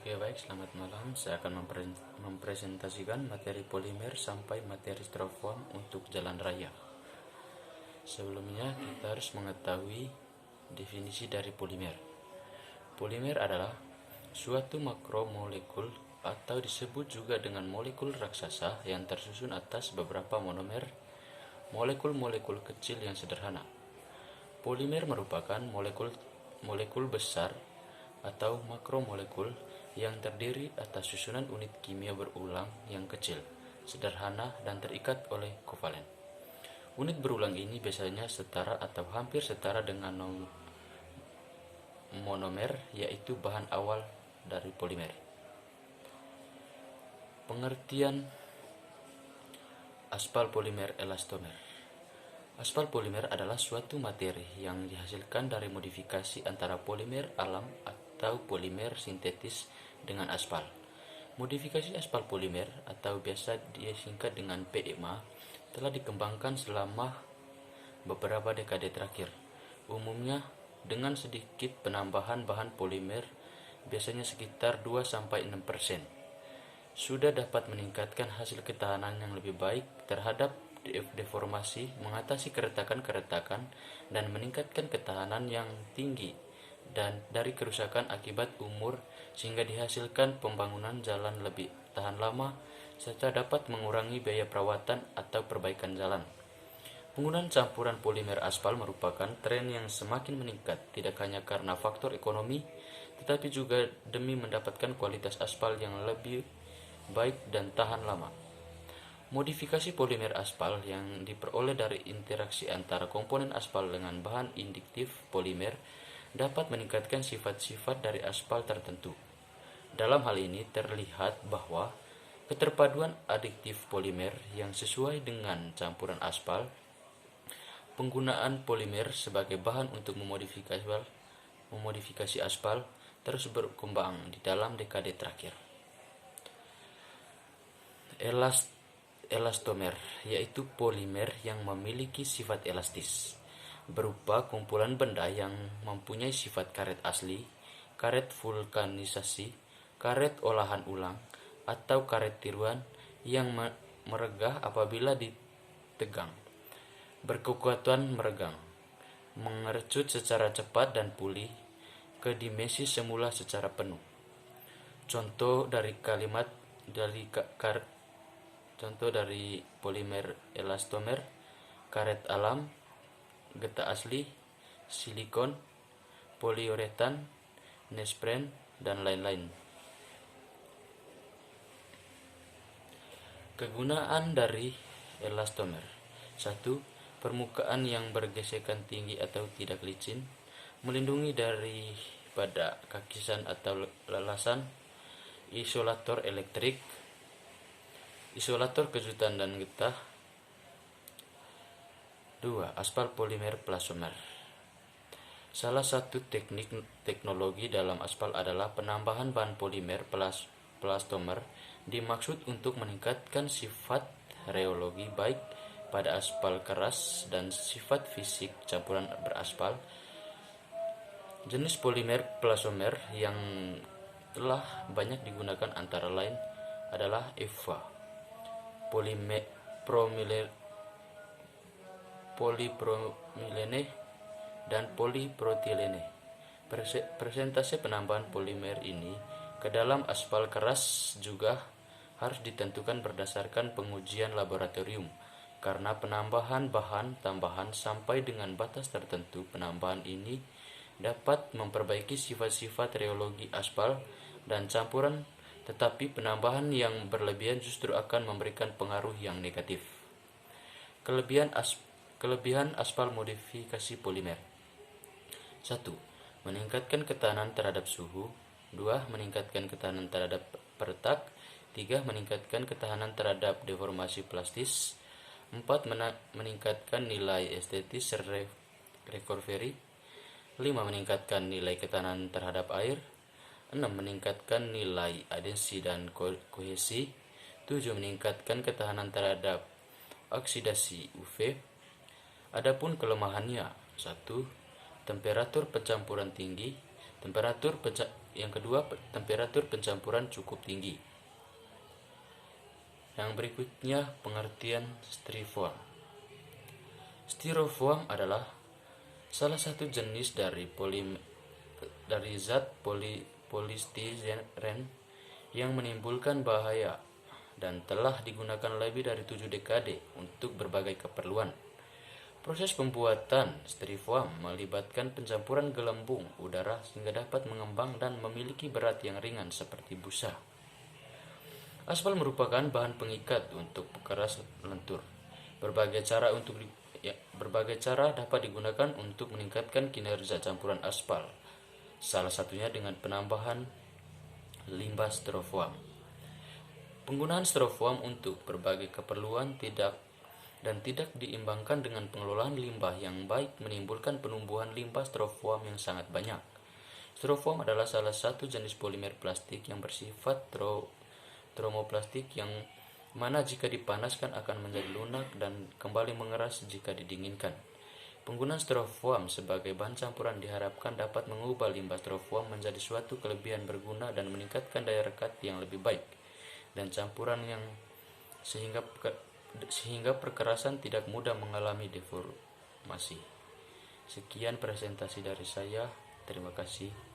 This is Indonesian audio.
Oke, baik, selamat malam. Saya akan mempresentasikan materi polimer sampai materi styrofoam untuk jalan raya. Sebelumnya, kita harus mengetahui definisi dari polimer. Polimer adalah suatu makromolekul atau disebut juga dengan molekul raksasa yang tersusun atas beberapa monomer, molekul-molekul kecil yang sederhana. Polimer merupakan molekul besar atau makromolekul yang terdiri atas susunan unit kimia berulang yang kecil, sederhana, dan terikat oleh kovalen. Unit berulang ini biasanya setara atau hampir setara dengan monomer, yaitu bahan awal dari polimer. Pengertian aspal polimer elastomer. Aspal polimer adalah suatu materi yang dihasilkan dari modifikasi antara polimer alam atau polimer sintetis dengan aspal. Modifikasi aspal polimer atau biasa disingkat dengan PMA telah dikembangkan selama beberapa dekade terakhir, umumnya dengan sedikit penambahan bahan polimer, biasanya sekitar 2-6%. Sudah dapat meningkatkan hasil ketahanan yang lebih baik terhadap deformasi, mengatasi keretakan-keretakan, dan meningkatkan ketahanan yang tinggi dan dari kerusakan akibat umur, sehingga dihasilkan pembangunan jalan lebih tahan lama serta dapat mengurangi biaya perawatan atau perbaikan jalan. Penggunaan campuran polimer aspal merupakan tren yang semakin meningkat, tidak hanya karena faktor ekonomi, tetapi juga demi mendapatkan kualitas aspal yang lebih baik dan tahan lama. Modifikasi polimer aspal yang diperoleh dari interaksi antara komponen aspal dengan bahan induktif polimer dapat meningkatkan sifat-sifat dari aspal tertentu. Dalam hal ini terlihat bahwa keterpaduan adiktif polimer yang sesuai dengan campuran aspal, penggunaan polimer sebagai bahan untuk memodifikasi aspal terus berkembang di dalam dekade terakhir. Elastomer, yaitu polimer yang memiliki sifat elastis, berupa kumpulan benda yang mempunyai sifat karet asli, karet vulkanisasi, karet olahan ulang, atau karet tiruan yang meregah apabila ditegang, berkekuatan meregang, mengerucut secara cepat dan pulih ke dimensi semula secara penuh. Contoh dari polimer elastomer: karet alam, getah asli, silikon, poliuretan, nespren, dan lain-lain. Kegunaan dari elastomer: 1. Permukaan yang bergesekan tinggi atau tidak licin, melindungi daripada kakisan atau lelasan. Isolator elektrik, isolator kejutan dan getah. 2. Aspal polimer plastomer. Salah satu teknologi dalam aspal adalah penambahan bahan polimer plastomer, dimaksud untuk meningkatkan sifat rheologi baik pada aspal keras dan sifat fisik campuran beraspal. Jenis polimer plastomer yang telah banyak digunakan antara lain adalah EVA, polipropilene, dan polipropilene. Persentase penambahan polimer ini ke dalam aspal keras juga harus ditentukan berdasarkan pengujian laboratorium, karena penambahan bahan tambahan sampai dengan batas tertentu penambahan ini dapat memperbaiki sifat-sifat rheologi aspal dan campuran, tetapi penambahan yang berlebihan justru akan memberikan pengaruh yang negatif. Kelebihan aspal modifikasi polimer: 1. Meningkatkan ketahanan terhadap suhu. 2. Meningkatkan ketahanan terhadap peretak. 3. Meningkatkan ketahanan terhadap deformasi plastis. 4. Meningkatkan nilai estetis recovery. 5. Meningkatkan nilai ketahanan terhadap air. 6. Meningkatkan nilai adensi dan kohesi. 7. Meningkatkan ketahanan terhadap oksidasi UV. Adapun kelemahannya: 1. Temperatur pencampuran tinggi. Temperatur Yang kedua, temperatur pencampuran cukup tinggi. Yang berikutnya, pengertian styrofoam. Styrofoam adalah salah satu jenis dari zat polistiren yang menimbulkan bahaya dan telah digunakan lebih dari 7 dekade untuk berbagai keperluan. Proses pembuatan styrofoam melibatkan pencampuran gelembung udara sehingga dapat mengembang dan memiliki berat yang ringan seperti busa. Aspal merupakan bahan pengikat untuk pekeras lentur. Berbagai cara dapat digunakan untuk meningkatkan kinerja campuran aspal. Salah satunya dengan penambahan limbah styrofoam. Penggunaan styrofoam untuk berbagai keperluan tidak diimbangkan dengan pengelolaan limbah yang baik menimbulkan penumbuhan limbah styrofoam yang sangat banyak. Styrofoam adalah salah satu jenis polimer plastik yang bersifat termoplastik yang mana jika dipanaskan akan menjadi lunak dan kembali mengeras jika didinginkan. Penggunaan styrofoam sebagai bahan campuran diharapkan dapat mengubah limbah styrofoam menjadi suatu kelebihan berguna dan meningkatkan daya rekat yang lebih baik dan campuran yang sehingga perkerasan tidak mudah mengalami deformasi. Sekian presentasi dari saya. Terima kasih.